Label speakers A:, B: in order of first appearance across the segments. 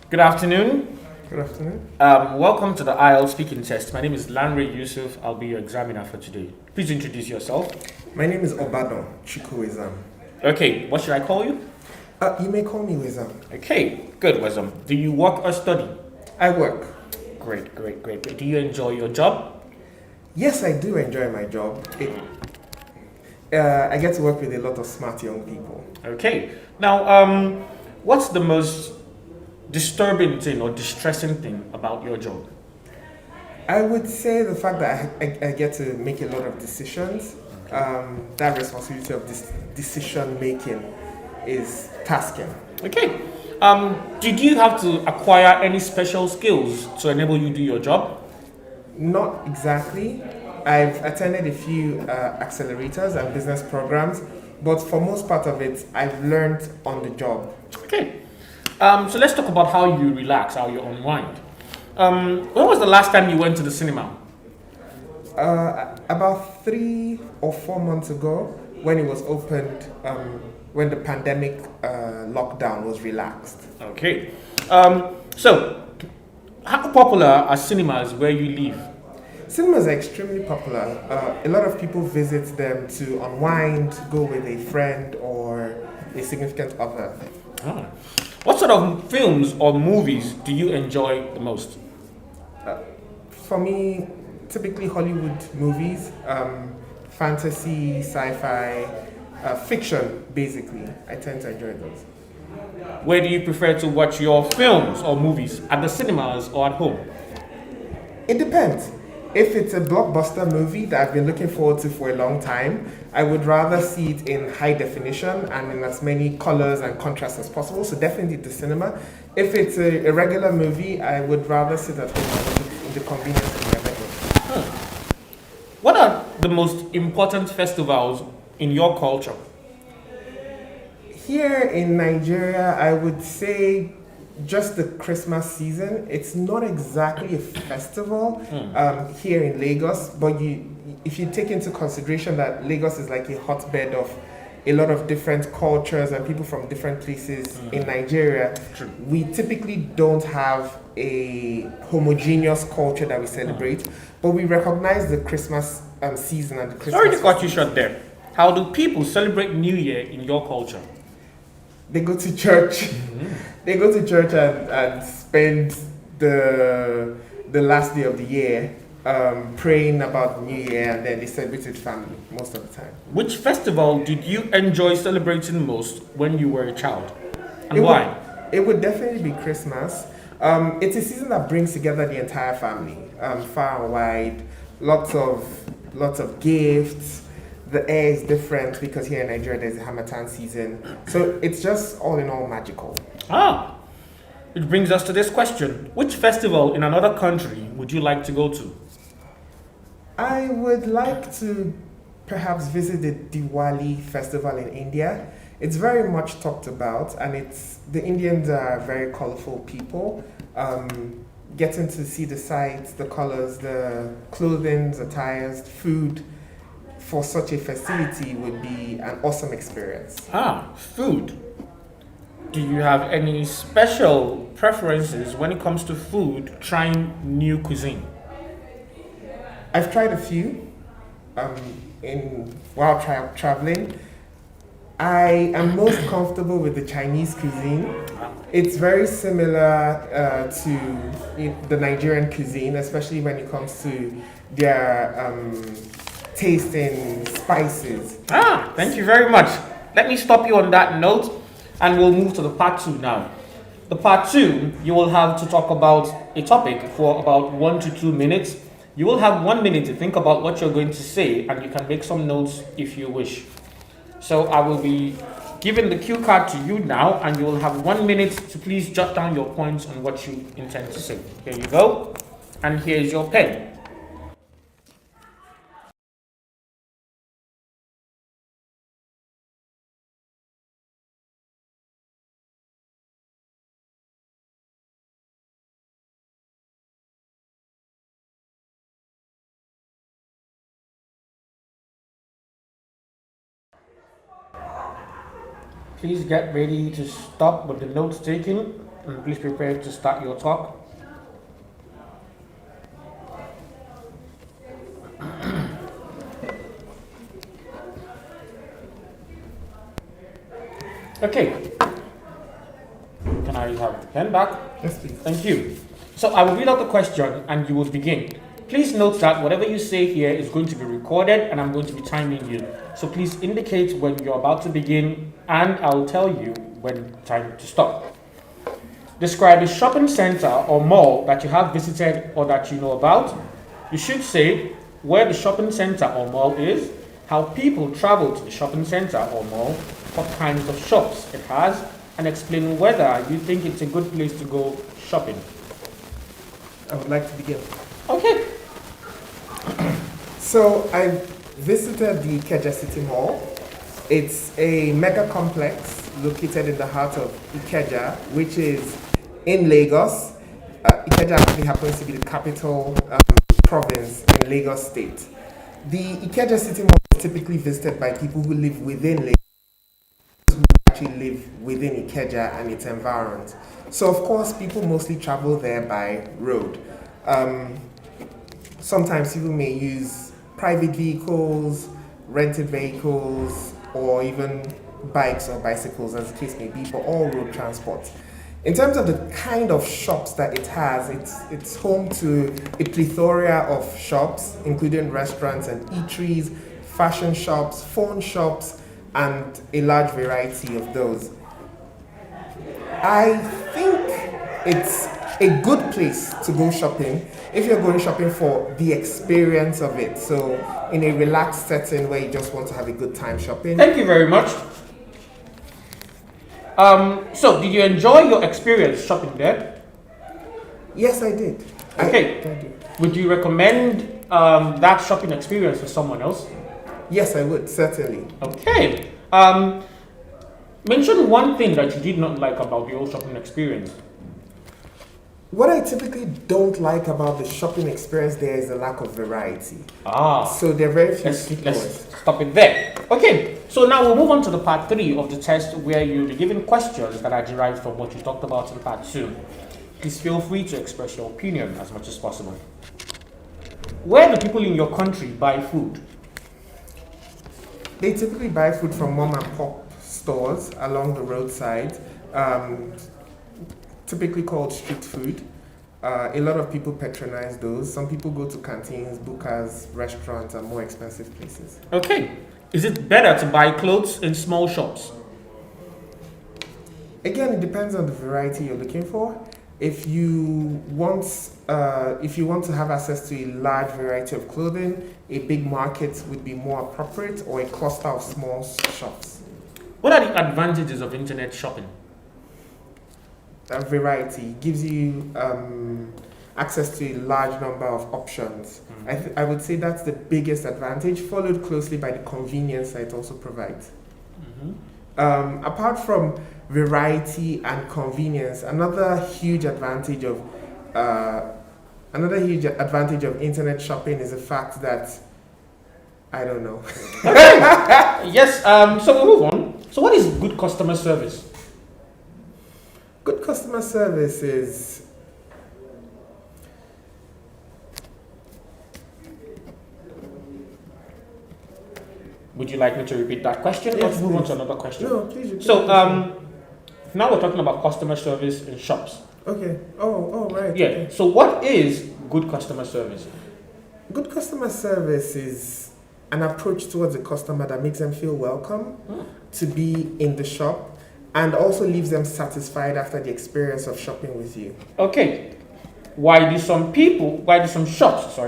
A: Good afternoon.
B: Good afternoon.
A: Welcome to the IELTS speaking test. My name is Lanre Yusuf. I'll be your examiner for today. Please introduce yourself.
B: My name is Obadon Chukwuezam.
A: Okay, what should I call you?
B: You may call me Wezam.
A: Okay, good, Wisdom. Do you work or study?
B: I work.
A: Great. Do you enjoy your job?
B: Yes, I do enjoy my job. I get to work with a lot of smart young people.
A: Okay. Now, what's the most disturbing thing or distressing thing about your job?
B: I would say the fact that I get to make a lot of decisions. That responsibility of this decision making is tasking.
A: Okay. Did you have to acquire any special skills to enable you do your job?
B: Not exactly. I've attended a few accelerators and business programs, but for most part of it, I've learned on the job.
A: Okay. So let's talk about how you relax, how you unwind. When was the last time you went to the cinema?
B: About 3 or 4 months ago, when it was opened, when the pandemic lockdown was relaxed.
A: Okay. So, how popular are cinemas where you live?
B: Cinemas are extremely popular. A lot of people visit them to unwind, go with a friend or a significant other.
A: Ah. What sort of films or movies do you enjoy the most?
B: For me, typically Hollywood movies, fantasy, sci-fi, fiction, basically. I tend to enjoy those.
A: Where do you prefer to watch your films or movies? At the cinemas or at home?
B: It depends. If it's a blockbuster movie that I've been looking forward to for a long time, I would rather see it in high definition and in as many colors and contrasts as possible. So definitely the cinema. If it's a regular movie, I would rather sit at home and watch it in the convenience of my bedroom.
A: What are the most important festivals in your culture?
B: Here in Nigeria, I would say just the Christmas season. It's not exactly a festival here in Lagos, but if you take into consideration that Lagos is like a hotbed of a lot of different cultures and people from different places in Nigeria,
A: True.
B: we typically don't have a homogeneous culture that we celebrate, but we recognize the Christmas season and the Christmas.
A: Sorry to cut you short there. How do people celebrate New Year in your culture?
B: They go to church. They go to church and spend the last day of the year praying about New Year, and then they celebrate with family most of the time.
A: Which festival did you enjoy celebrating most when you were a child? And
B: It
A: why?
B: it would definitely be Christmas. It's a season that brings together the entire family, far and wide. Lots of gifts. The air is different because here in Nigeria there's a Hamatan season. So it's just all in all magical.
A: Which brings us to this question. Which festival in another country would you like to go to?
B: I would like to perhaps visit the Diwali festival in India. It's very much talked about, and the Indians are very colorful people. Getting to see the sights, the colors, the clothing, attires, food for such a festivity would be an awesome experience.
A: Food. Do you have any special preferences when it comes to food, trying new cuisine?
B: I've tried a few while traveling. I am most comfortable with the Chinese cuisine. It's very similar to the Nigerian cuisine, especially when it comes to their taste in spices.
A: Thank you very much. Let me stop you on that note and we'll move to the part two now. The part two, you will have to talk about a topic for about 1 to 2 minutes. You will have 1 minute to think about what you're going to say, and you can make some notes if you wish. So I will be giving the cue card to you now, and you will have 1 minute to please jot down your points on what you intend to say. Here you go, and here's your pen. Please get ready to stop with the notes taking. Please prepare to start your talk. Okay. Can I have the pen back?
B: Yes, please.
A: Thank you. So I will read out the question and you will begin. Please note that whatever you say here is going to be recorded and I'm going to be timing you. So please indicate when you're about to begin and I'll tell you when time to stop. Describe a shopping center or mall that you have visited or that you know about. You should say where the shopping center or mall is, how people travel to the shopping center or mall, what kinds of shops it has, and explain whether you think it's a good place to go shopping.
B: I would like to begin.
A: Okay.
B: So I visited the Ikeja City Mall. It's a mega complex located in the heart of Ikeja, which is in Lagos. Ikeja actually happens to be the capital province in Lagos State. The Ikeja City Mall is typically visited by people who live within Lagos, who actually live within Ikeja and its environs. So of course, people mostly travel there by road. Sometimes people may use private vehicles, rented vehicles, or even bikes or bicycles, as the case may be, for all road transport. In terms of the kind of shops that it has, it's home to a plethora of shops, including restaurants and eateries, fashion shops, phone shops, and a large variety of those. I think it's a good place to go shopping if you're going shopping for the experience of it. So in a relaxed setting where you just want to have a good time shopping.
A: Thank you very much. So did you enjoy your experience shopping there?
B: Yes, I did.
A: Okay.
B: I did.
A: Would you recommend that shopping experience for someone else?
B: Yes, I would, certainly.
A: Okay. Mention one thing that you did not like about the whole shopping experience.
B: What I typically don't like about the shopping experience there is the lack of variety.
A: Ah.
B: So there are very few
A: Let's
B: stores.
A: stop it there. Okay, so now we'll move on to the part 3 of the test where you'll be given questions that are derived from what you talked about in part 2. Please feel free to express your opinion as much as possible. Where do people in your country buy food?
B: They typically buy food from mom and pop stores along the roadside, typically called street food. A lot of people patronize those. Some people go to canteens, bukas, restaurants, and more expensive places.
A: Okay, is it better to buy clothes in small shops?
B: Again, it depends on the variety you're looking for. If you want to have access to a large variety of clothing, a big market would be more appropriate, or a cluster of small shops.
A: What are the advantages of internet shopping?
B: A variety gives you access to a large number of options. I would say that's the biggest advantage, followed closely by the convenience that it also provides. Apart from variety and convenience, another huge advantage of internet shopping is the fact that I don't know.
A: Yes. So we'll move on. So what is good customer service?
B: Good customer service is
A: Would you like me to repeat that question?
B: Yes,
A: Or move on
B: please.
A: to another question?
B: No, please repeat.
A: So now we're talking about customer service in shops.
B: Okay. Oh, right.
A: Yeah.
B: Okay.
A: So what is good customer service?
B: Good customer service is an approach towards a customer that makes them feel welcome to be in the shop and also leaves them satisfied after the experience of shopping with you.
A: Okay. Why do some shops,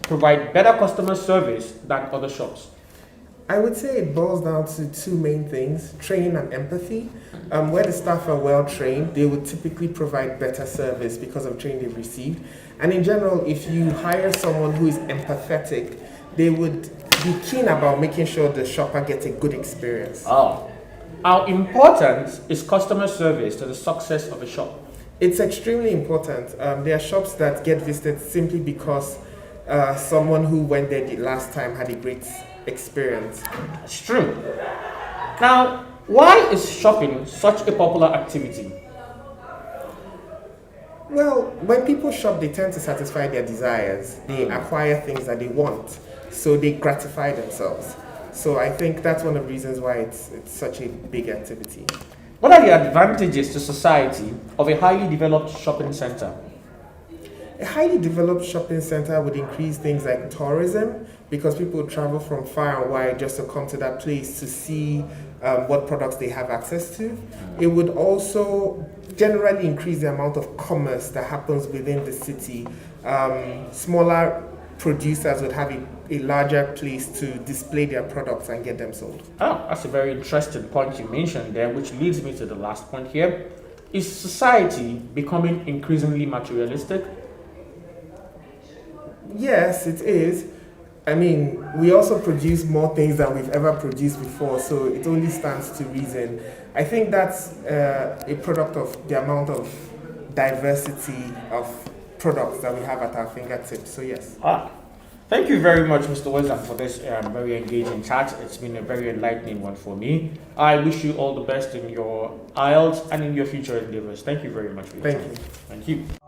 A: provide better customer service than other shops?
B: I would say it boils down to two main things: training and empathy. Where the staff are well trained, they would typically provide better service because of training they've received. And in general, if you hire someone who is empathetic, they would be keen about making sure the shopper gets a good experience.
A: Oh. How important is customer service to the success of a shop?
B: It's extremely important. There are shops that get visited simply because someone who went there the last time had a great experience.
A: It's true. Now, why is shopping such a popular activity?
B: Well, when people shop, they tend to satisfy their desires. They acquire things that they want, so they gratify themselves. So I think that's one of the reasons why it's such a big activity.
A: What are the advantages to society of a highly developed shopping center?
B: A highly developed shopping center would increase things like tourism because people travel from far and wide just to come to that place to see what products they have access to. It would also generally increase the amount of commerce that happens within the city. Smaller producers would have a larger place to display their products and get them sold.
A: Oh, that's a very interesting point you mentioned there, which leads me to the last point here. Is society becoming increasingly materialistic?
B: Yes, it is. I mean, we also produce more things than we've ever produced before, so it only stands to reason. I think that's a product of the amount of diversity of products that we have at our fingertips, so yes.
A: Thank you very much, Mr. Wesam, for this very engaging chat. It's been a very enlightening one for me. I wish you all the best in your IELTS and in your future endeavors. Thank you very much for your time.
B: Thank you.
A: Thank you.